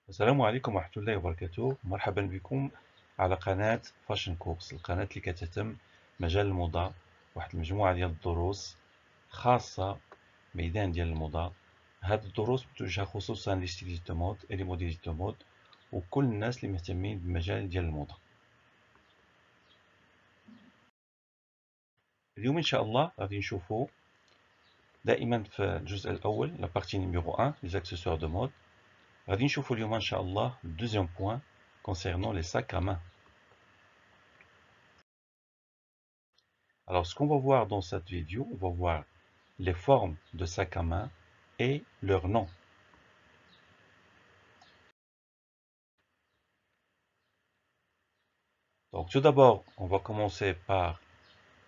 السلام عليكم ورحمة الله وبركاته. مرحبا بكم على قناة فاشن كورس، القناة اللي كتهتم مجال الموضة. واحد المجموعة ديال الدروس خاصة ميدان ديال الموضة. هاد الدروس متوجهة خصوصا لي ستيليست مود اي لي موديليست مود وكل الناس اللي مهتمين بالمجال ديال الموضة. اليوم ان شاء الله غادي نشوفوا دائما في الجزء الاول لا بارتي نيميرو 1 لي زاكسيسوار دو مود. غادي نشوفوا اليوم ان شاء الله الدوزيام بوين concernant les sacs à main. Alors, ce qu'on va voir dans cette vidéo, on va voir les formes de sac à main et leurs noms. Donc, tout d'abord, on va commencer par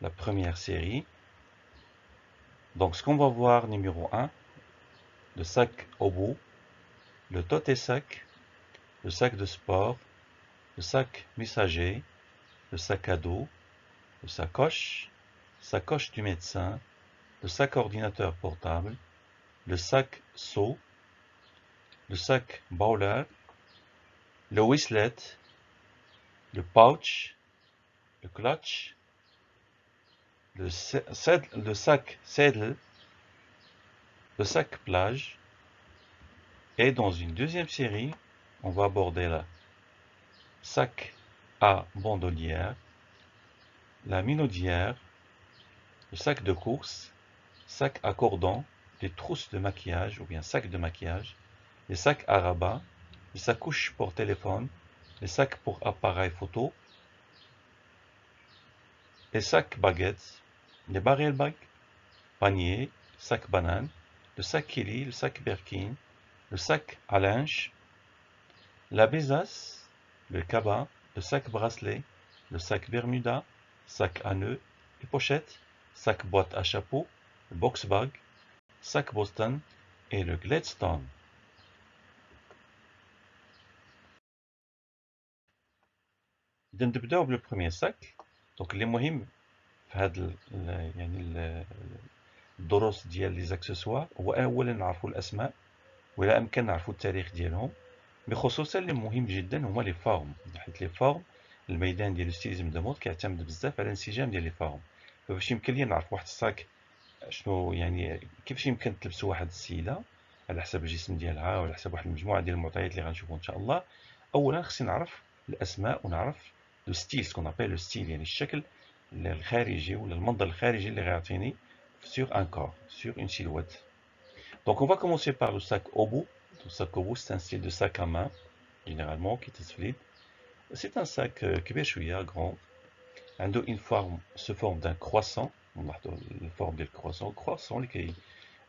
la première série. Donc, ce qu'on va voir, numéro 1, le sac au bout, le tote sac, le sac de sport, le sac messager, le sac à dos, le sacoche du médecin, le sac ordinateur portable, le sac seau, le sac bowler, le whistlet, le pouch, le clutch, le sac saddle, le sac plage. Et dans une deuxième série, on va aborder le sac à bandolière, la minaudière, le sac de course, sac à cordon, les trousses de maquillage ou bien sac de maquillage, les sacs à rabat, les sacoches pour téléphone, les sacs pour appareil photo, les sacs baguettes, les barrel bags, panier, sac banane, le sac Kili, le sac Birkin, le sac à linge, la besace, le cabas, le sac bracelet, le sac Bermuda, sac à nœuds et pochettes, sac boîte à chapeau, le box bag, sac Boston et le Gladstone. إذا نبداو بالبروميير ساك. دونك اللي مهم في هاد يعني الدروس ديال لي زاكسيسوار هو اولا نعرفوا الاسماء ولا امكن نعرفوا التاريخ ديالهم، بخصوصا اللي مهم جدا هما لي فورم، حيت لي فورم الميدان ديال الستيليزم دو مود كيعتمد بزاف على الانسجام ديال لي فورم. فباش يمكن لي نعرف واحد الصاك شنو يعني كيفاش يمكن تلبسو واحد السيده على حسب الجسم ديالها وعلى حسب واحد المجموعه ديال المعطيات اللي غنشوفو ان شاء الله، اولا خصني نعرف الاسماء ونعرف لو ستيل سكون ابل لو ستيل، يعني الشكل الخارجي ولا المنظر الخارجي اللي غيعطيني sur un corps, sur une silhouette. Donc on va commencer par le sac obu. Le sac obu c'est un style de sac à main généralement qui est solide. C'est un sac كبير شويه grand. عنده une forme se forme d'un croissant. نلاحظوا الفورم ديال الكرواسون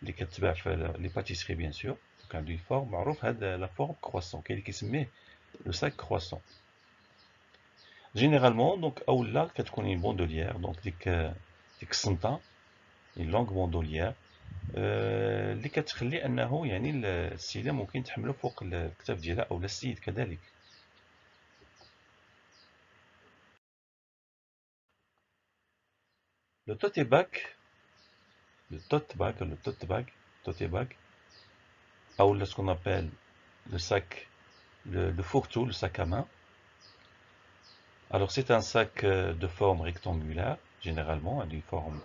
اللي كتباع في لي باتيسري بيان سور. دونك عنده une forme معروف هذا لا فورم كرواسون، كاين اللي كيسميه لو ساك كرواسون. جينيرالمون دونك اولا كتكون une bandolière، دونك ديك الصنطه une longue bandolière اللي كتخلي انه يعني السيده ممكن تحمله فوق الكتاف ديالها او السيد كذلك. Le tote bag, ou ce qu'on appelle le sac, le fourre-tout, le sac à main. Alors c'est un sac de forme rectangulaire, généralement, d'une forme,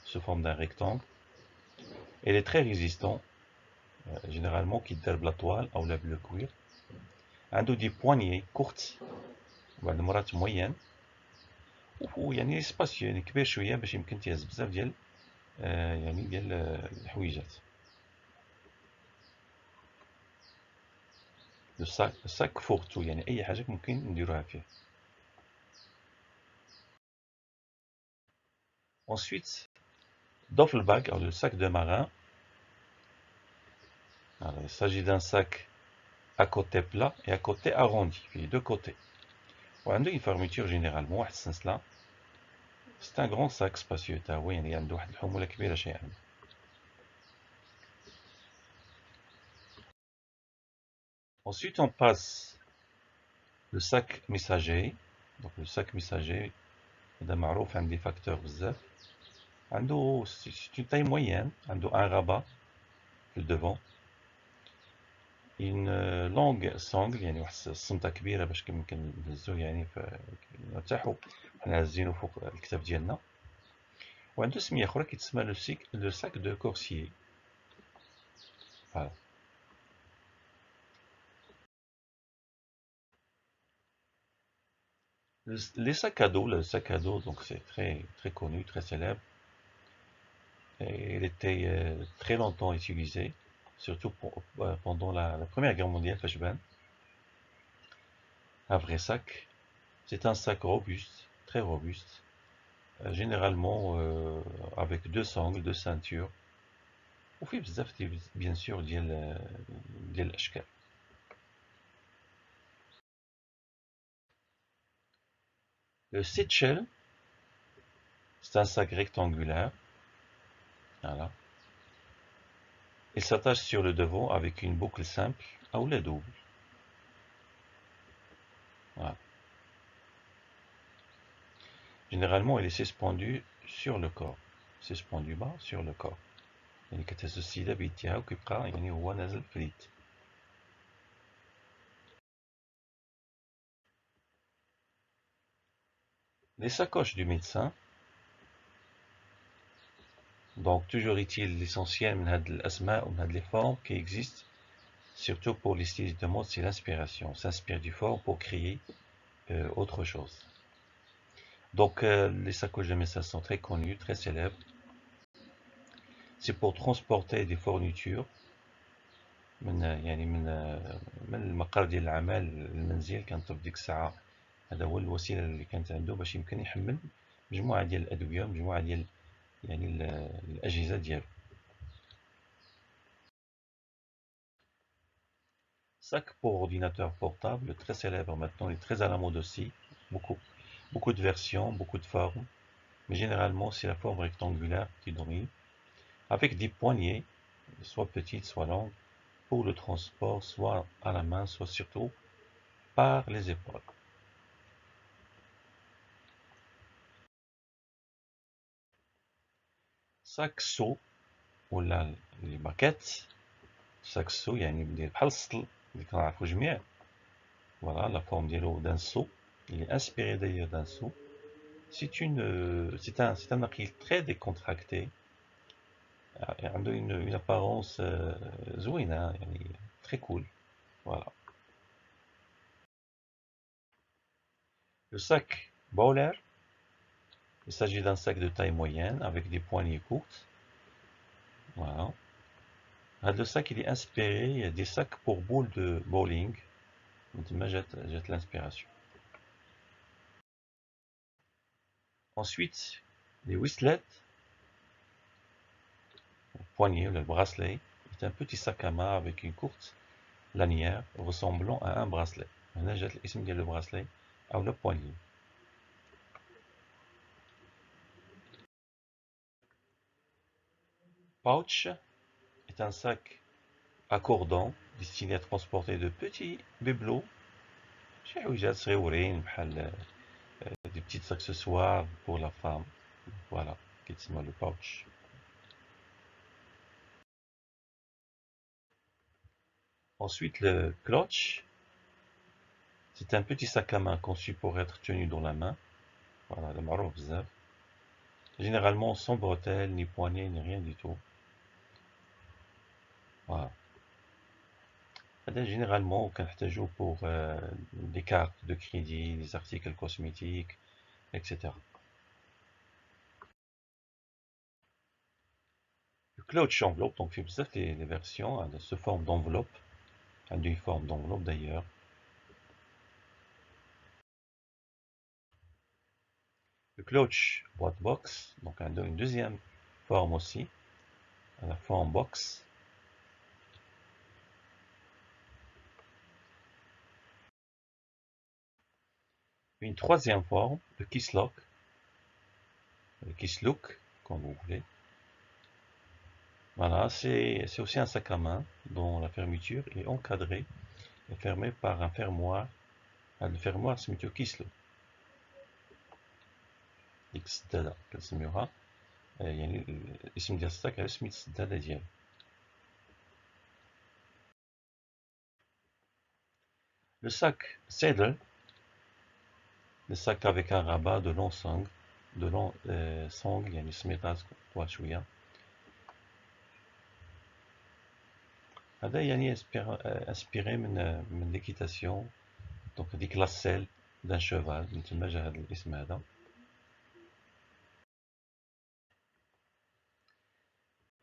sous forme d'un rectangle. Il est très résistant, généralement qui derbe la toile ou le cuir. Un des poignées courtes, بعد مرات moyenne. ويعني سباسيو يعني كبير شويه باش يمكن تيهز بزاف ديال يعني ديال الحويجات. الساك فورتو يعني اي حاجه ممكن نديروها فيه. Ensuite, duffel bag, alors le sac de marin. Alors, il s'agit d'un sac à côté plat et à côté arrondi, les deux côtés. وعنده une fermeture généralement واحد السنسله. C'est un grand sac spacieux تا هو يعني عنده واحد الحموله كبيره شيئا. Ensuite, on passe le sac messager. Donc le sac messager هذا معروف عند لي فاكتور بزاف. عنده c'est une taille moyenne, عنده un rabat le devant. une longue sangle، يعني واحد الصمتة كبيرة باش يمكن نهزو يعني نرتاحو حنا هازينو فوق الكتاف ديالنا. وعنده سمية أخرى كيتسمى لو ساك دو كورسيي. فوالا. Les sacs à dos, le sac à dos, donc c'est très connu, très célèbre. Et il était très longtemps utilisé, surtout pendant la Première Guerre mondiale. Un vrai sac. C'est un sac robuste, très robuste, généralement avec deux sangles, deux ceintures. وفيه بزاف bien sûr ديال الأشكال. Le Seychelles, c'est un sac rectangulaire. Voilà. Il s'attache sur le devant avec une boucle simple ou la double. Voilà. Généralement, il est suspendu sur le corps. suspendu bas sur le corps. يعني كتهز السيدة بيديها وكيبقى يعني هو نازل في اليد. Les sacoches du médecin. Donc toujours est-il l'essentiel من هاد الأسماء ومن هاد les formes qui existent, surtout pour les stylistes de mode, c'est l'inspiration. S'inspire du fort pour créer autre chose. Donc les sacoches de médecin sont très connues, très célèbres. C'est pour transporter des fournitures من يعني من المقر ديال العمل للمنزل. كانت في ديك الساعة هذا هو الوسيلة اللي كانت عنده باش يمكن يحمل مجموعة ديال الأدوية، مجموعة ديال يعني الأجهزة ديالو. Sac pour ordinateur portable, très célèbre maintenant, il est très à la mode aussi. Beaucoup de versions, beaucoup de formes, mais généralement c'est la forme rectangulaire qui domine, avec des poignées, soit petites, soit longues, pour le transport, soit à la main, soit surtout par les épaules. Sac seau ولا الباكيت. ساكسو يعني بحال السطل اللي كنعرفو جميع. Voilà, la forme ديالو d'un seau. Il est inspiré d'ailleurs d'un seau. C'est un acrylique très décontracté. عنده une apparence زوينة يعني très cool. Voilà. Le sac Bowler. Il s'agit d'un sac de taille moyenne avec des poignées courtes. Voilà. Le sac il est inspiré des sacs pour boules de bowling. Jette l'inspiration. Ensuite, les wristlets, le poignet, le bracelet, est un petit sac à main avec une courte lanière ressemblant à un bracelet. هنا جات الاسم ديال le bracelet ou le poignet. Pouch est un sac à cordon destiné à transporter de petits bibelots, شي حويجات صغيورين بحال des petits accessoires pour la femme. Voilà, كيتسمى le pouch. Ensuite, le clutch, c'est un petit sac à main conçu pour être tenu dans la main. Voilà, le معروف بزاف. Généralement sans bretelles, ni poignée, ni rien du tout. Voilà. Généralement, كنحتاجو pour des cartes de crédit, des articles cosmétiques, etc. Le clutch enveloppe, donc fait بزاف les versions, hein, sous forme d'enveloppe, une forme d'enveloppe d'ailleurs. Le clutch boîte box, donc une deuxième forme aussi, la forme box. Une troisième forme, le kiss lock, le kiss look, comme vous voulez. Voilà, c'est aussi un sac à main dont la fermeture est encadrée et fermée par un fermoir. Le fermoir سميتو كيسلو. ديك السدادة كنسميوها، يعني الاسم ديال الساك على سميت السدادة ديالو. Le sac Saddle, le sac avec un rabat de long sangle, يعني سميطات طوال شوية. هذا يعني inspiré من l'équitation. Donc هذيك la selle d'un cheval، من تما جا هذا الاسم هذا.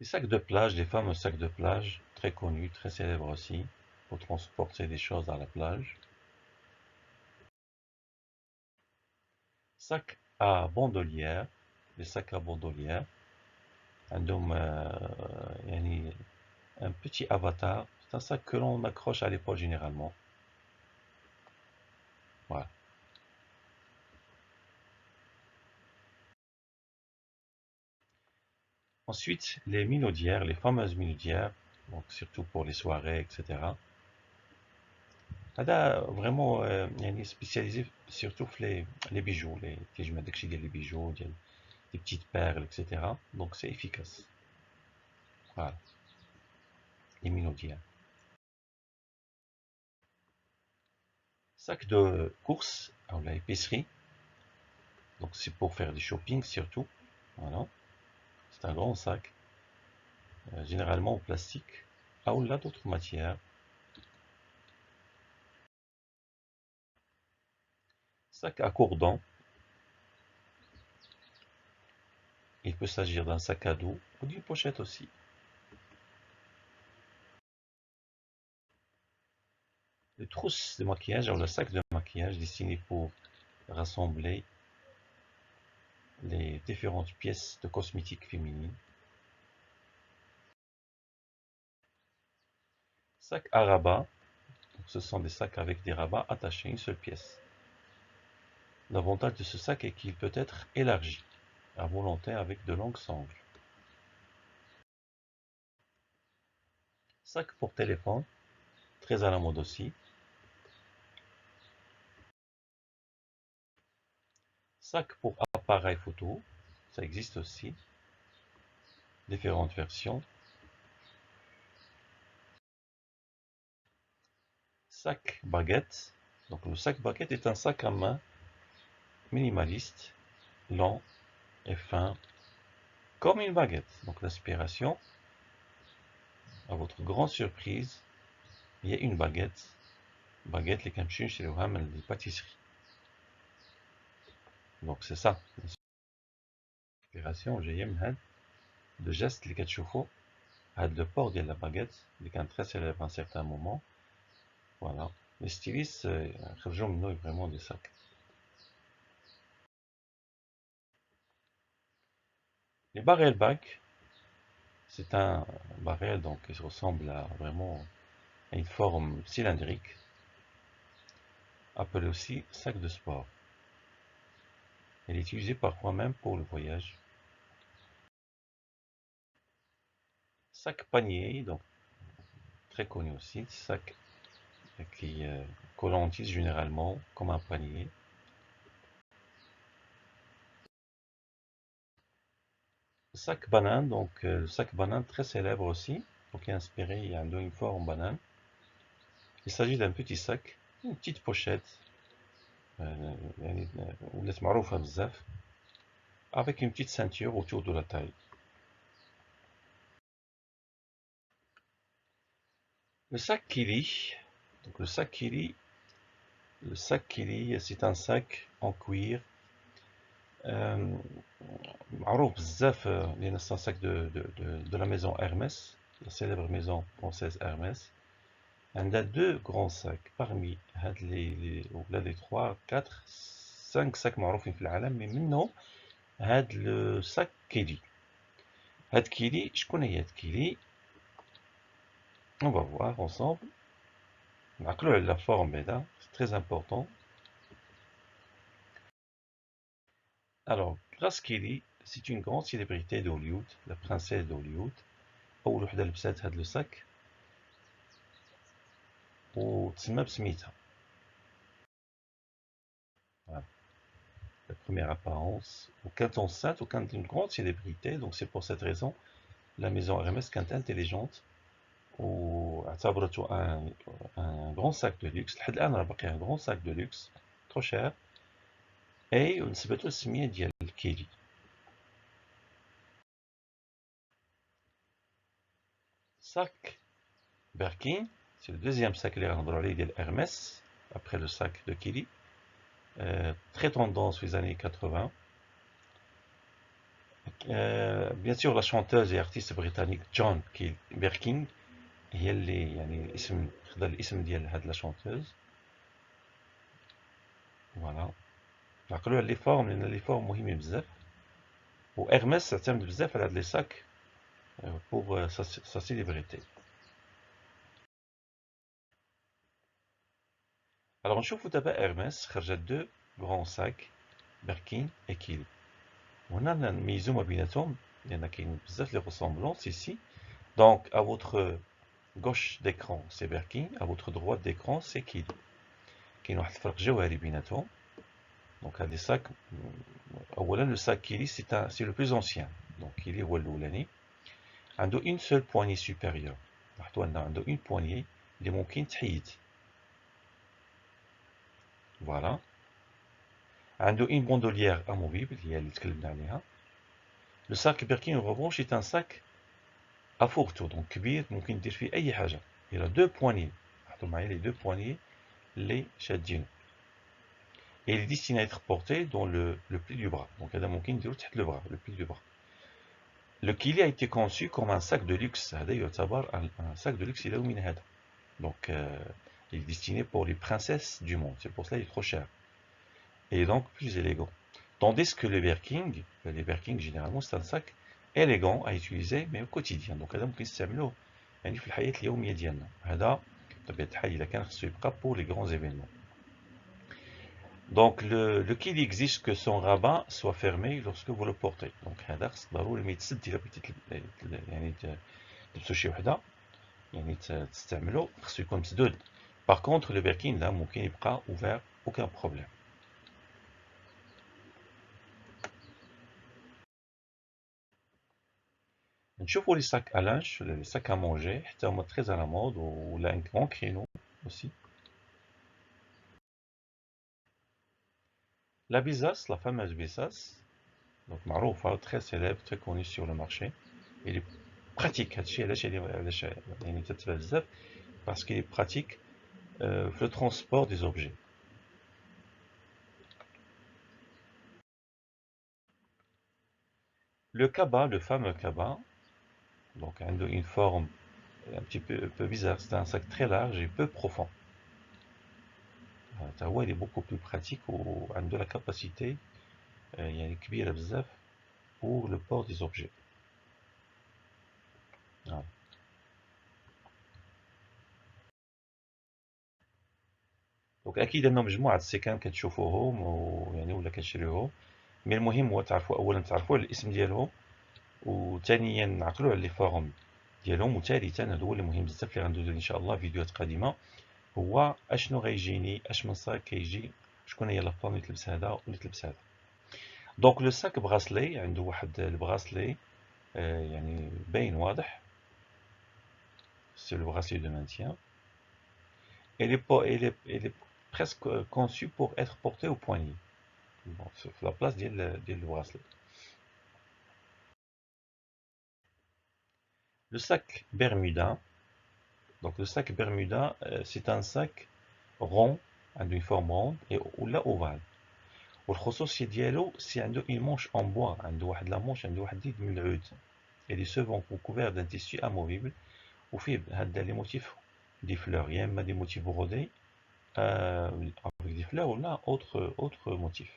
Les sacs de plage, les fameux sacs de plage, très connus, très célèbres aussi, pour transporter des choses à la plage. Sac à bandolière, les sacs à bandolière. عندهم يعني un petit avatar. C'est un sac que l'on accroche à l'épaule généralement. Voilà. Ensuite, les minaudières, les fameuses minaudières, donc surtout pour les soirées, etc. هذا vraiment يعني spécialisé surtout في les bijoux, les كيجمع داكشي ديال les bijoux, ديال des petites perles, etc. Donc c'est efficace. Voilà, les minaudières. Sac de course, à la épicerie. Donc c'est pour faire du shopping surtout. Voilà. C'est un grand sac, généralement en plastique, ou là d'autres matières. Sac à cordon. Il peut s'agir d'un sac à dos ou d'une pochette aussi. Les trousses de maquillage ou le sac de maquillage destiné pour rassembler les différentes pièces de cosmétiques féminines. Sac à rabat. Donc, ce sont des sacs avec des rabats attachés à une seule pièce. L'avantage de ce sac est qu'il peut être élargi à volonté avec de longues sangles. Sac pour téléphone, très à la mode aussi. Sac pour appareil photo, ça existe aussi. Différentes versions. Sac baguette. Donc le sac baguette est un sac à main minimaliste, lent et fin, comme une baguette. Donc l'inspiration, à votre grande surprise, il y a une baguette. Baguette, les كنمشيو نشريوها من les pâtisseries. Donc c'est ça. L'inspiration جاية من هاد le geste اللي كتشوفوا، هاد le port ديال la baguette اللي كان très célèbre à un certain moment. Voilà. Les stylistes خرجوا منه vraiment des sacs. Les barrel bags, c'est un barrel donc qui ressemble à vraiment à une forme cylindrique, appelé aussi sac de sport. Elle est utilisée parfois même pour le voyage. Sac panier, donc très connu aussi, sac que l'on utilise généralement comme un panier. Sac banane, donc le sac banane très célèbre aussi, donc inspiré, il y a une forme banane. Il s'agit d'un petit sac, une petite pochette, ولات معروفة بزاف, avec une petite ceinture autour de la taille. Le sac Kili, donc le sac Kili, c'est un sac en cuir معروف بزاف لأن c'est un sac de la maison Hermès, la célèbre maison française Hermès. On a deux grands sacs parmi les 3, 4, 5 sacs معروفين في العالم, mais منهم هاد le sac Kili. هاد كيلي, شكون هي هاد كيلي؟ On va voir ensemble. نعقلوا على la forme هذا, c'est très important. Alors, Grace Kelly, c'est une grande célébrité d'Hollywood, la princesse d'Hollywood. أول وحدة لبسات هاد لو sac وتسمى بسميتها. Voilà. La première apparence. وكانت enceinte وكانت une grande célébrité, donc c'est pour cette raison la maison Hermès كانت intelligente واعتبرته un grand sac de luxe. لحد الآن راه باقي un grand sac de luxe trop cher. اي ونسبته السمية ديال الكيلي. sac Birkin, c'est le deuxième sac اللي غنهضروا عليه ديال Hermès après le sac de Kili. Très tendance في les années 80. Bien sûr la chanteuse et artiste britannique John Birkin هي اللي يعني اسم خدا الاسم ديال هاد لا شونتوز. فوالا عقلوا على لي فورم لان لي فورم مهمين بزاف، و Hermès تعتمد بزاف على هاد لي ساك pour sa célébrité. Alors نشوفوا دابا Hermès خرجت دو غران ساك Birkin et Kili. وهنا نميزو ما بيناتهم لان كاين بزاف لي ressemblance ici. Donc à votre gauche d'écran c'est Birkin, à votre droite d'écran c'est Kili. كاين واحد الفرق جوهري بيناتهم. Donc هاد لي ساك اولا le sac Kili c'est le plus ancien. Donc Kili هو الاولاني عنده une seule poignée supérieure. لاحظوا ان عنده une poignée اللي ممكن تحيد. فوالا عنده une bandolière amovible هي اللي تكلمنا عليها. Le sac Birkin en revanche est un sac à fourre-tout, donc كبير ممكن دير فيه اي حاجه. Il a deux poignées. لاحظوا معايا les deux poignées اللي شادين. Et il est destiné à être porté dans le pli du bras. Donc هذا ممكن نديرو تحت le bras, le pli du bras. Le Kili a été conçu comme un sac de luxe. هذا يعتبر un sac de luxe يلوي من هذا. Donc il est destiné pour les princesses du monde. C'est pour cela qu'il est trop cher. Et donc plus élégant. Tandis que les Birking généralement c'est un sac élégant à utiliser mais au quotidien. Donc هذا ممكن نستعملوه يعني في الحياة اليومية ديالنا. هذا بطبيعة الحال إذا كان خصو يبقى pour les grands événements. Donc le Kili exige que son rabat soit fermé lorsque vous le portez. Donc هذا خص ضروري ما يتسد إلا بغيتي يعني تلبسو شي وحدة يعني تستعملو خصو يكون مسدود. Par contre le Birkin là ممكن يبقى ouvert aucun problème. نشوفوا les sacs à linge, les sacs à manger حتى هما très à la mode ولا un grand créneau aussi. La Besace, la fameuse Besace, donc معروفة très célèbre, très connue sur le marché. Elle est pratique, هادشي علاش يعني تتباع بزاف parce qu'il est pratique في le transport des objets. Le cabas, le fameux cabas, donc une forme un petit peu bizarre, c'est un sac très large et peu profond. Il est beaucoup plus pratique ou a de la capacité يعني كبيرة بزاف pour le port des objets. دونك اكيد انه مجموعه السكان كتشوفوهم ويعني ولا كتشريوهم، مي المهم هو تعرفوا اولا تعرفوا على الاسم ديالهم، وثانيا نعقلوا على لي فورم ديالهم، وثالثا هذا هو اللي مهم بزاف اللي غندوزو ان شاء الله فيديوهات قادمه، هو اشنو غيجيني، اش من صاك كيجي، شكون هي لا فورم اللي تلبس هذا واللي تلبس هذا. دونك لو ساك براسلي عنده واحد البراسلي يعني باين واضح، سي لو براسلي دو مانتيان. Elle est presque conçue pour être portée au poignet. Bon, sur la place du bracelet. Le sac Bermuda. Donc le sac Bermuda, c'est un sac rond, d'une forme ronde et ou là ovale. والخصوصية ديالو سي عنده une manche en bois، عنده واحد لا manche عنده واحد اليد من العود. Et les cheveux sont couverts d'un tissu amovible وفيه هاد لي موتيف دي fleurs، يا اما دي موتيف brodés avec des fleurs ou là autre motif.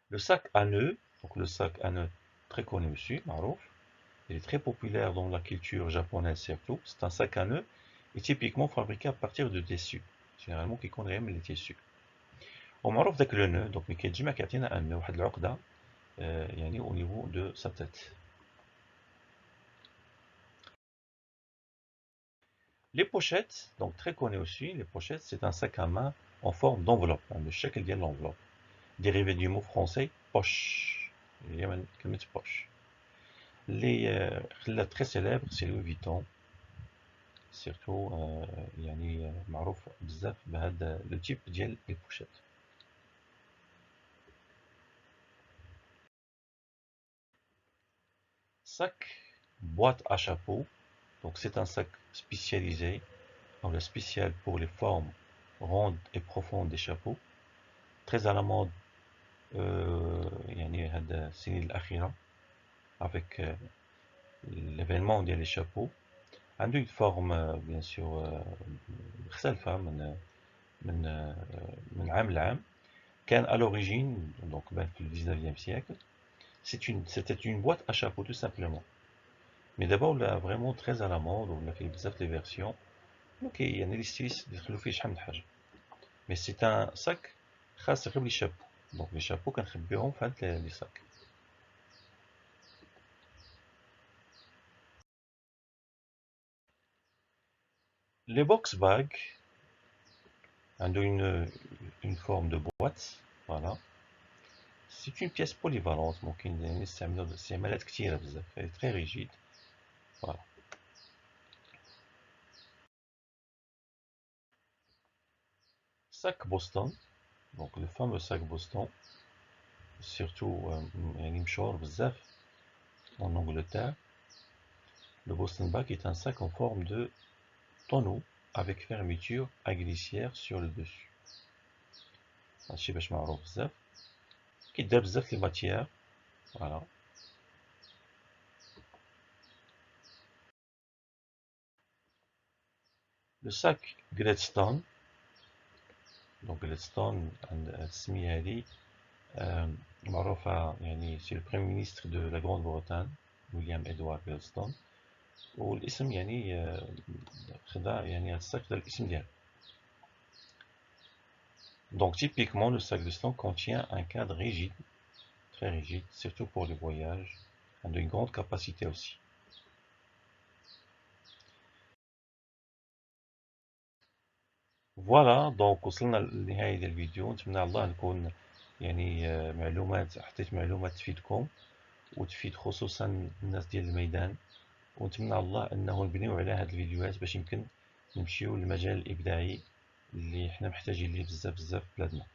Le sac à nœuds, donc le sac à nœuds très connu aussi, معروف. Il est très populaire dans la culture japonaise surtout. C'est un sac à nœuds et typiquement fabriqué à partir de tissus. Généralement كيكون غير من les tissus. ومعروف داك le nœud، donc كيتجمع كيعطينا un nœud واحد العقدة يعني au niveau de sa tête. Les pochettes, donc très connu aussi, les pochettes c'est un sac à main en forme d'enveloppe, le الشكل ديال l'enveloppe. Dérivé du mot français poche. Il y a كلمة poche. اللي خلات تري سيليبر سي لوي فيتون. سيرتو يعني معروف بزاف بهذا لو تيب ديال لي بوشيت. Sac boîte à chapeau, donc c'est un sac spécialisé, ou spécial pour les formes rondes et profondes des chapeaux, très à la mode يعني هذا السنين الأخيرة avec l'événement ديال les chapeaux. عنده une forme bien sûr مختلفة من عام لعام. كان à l'origine donc بان في le 19e siècle c'était une boîte à chapeau tout simplement. Mais d'abord ولا vraiment très à la mode ولا فيه بزاف دي فيرسيون. اوكي يعني لي ستيليست يدخلوا فيه شحال من حاجة. Mais c'est un sac خاص غير لي شابو. دونك لي شابو كنخبيهم في هاد لي sacs. Les box bags ont une forme de boîte, voilà. C'est une pièce polyvalente, donc elle est très rigide, voilà. Sac Boston, donc le fameux sac Boston, surtout en Angleterre. Le Boston bag est un sac en forme de tonneau avec fermeture à glissière sur le dessus. هادشي باش معروف بزاف كيدار بزاف لي ماتيير فوالا. لو ساك Gladstone. دونك Gladstone هاد السمية هادي معروفة يعني سي لو بريمي مينيستر دو لا غروند بريطان ويليام إدوارد Gladstone. والاسم يعني خدا يعني هاد الساك خدا الاسم ديالو. Donc typiquement le sac Gladstone contient un cadre rigide, très rigide, surtout pour les voyages, de une grande capacité aussi. فوالا دونك وصلنا لنهاية ديال الفيديو. نتمنى الله نكون يعني معلومات حطيت معلومات تفيدكم وتفيد خصوصا الناس ديال الميدان. ونتمنى الله انه نبنيو على هاد الفيديوهات باش يمكن نمشيو للمجال الابداعي اللي حنا محتاجين ليه بزاف بزاف في بلادنا.